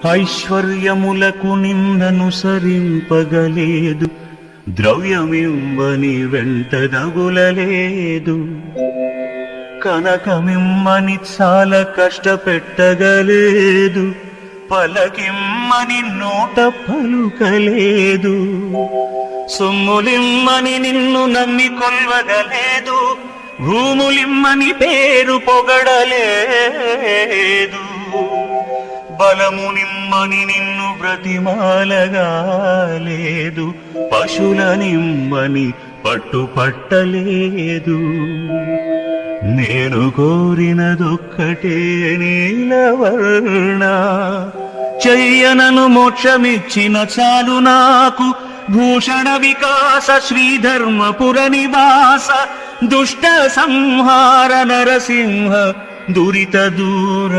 ఐశ్వర్యములకు నిన్ననుసరింపగలేదు, ద్రవ్యమిమ్మని వెంట దగులలేదు. కనకమిమ్మని చాలా కష్టపెట్టగలేదు, పలకిమ్మని నోట పలుకలేదు. సొమ్ములిమ్మని నిన్ను నమ్మి కొల్వగలేదు, భూములిమ్మని పేరు పొగడలేదు. బలమునిమ్మని నిన్ను బ్రతిమాలగాలేదు, పశులనిమ్మని పట్టుపట్టలేదు. నేను కోరినదొక్కటే నీలవర్ణ, చెయ్యనను మోక్షమిచ్చిన చాలు నాకు. భూషణ వికాస శ్రీధర్మపుర నివాస, దుష్ట సంహార నరసింహ దురిత దూర.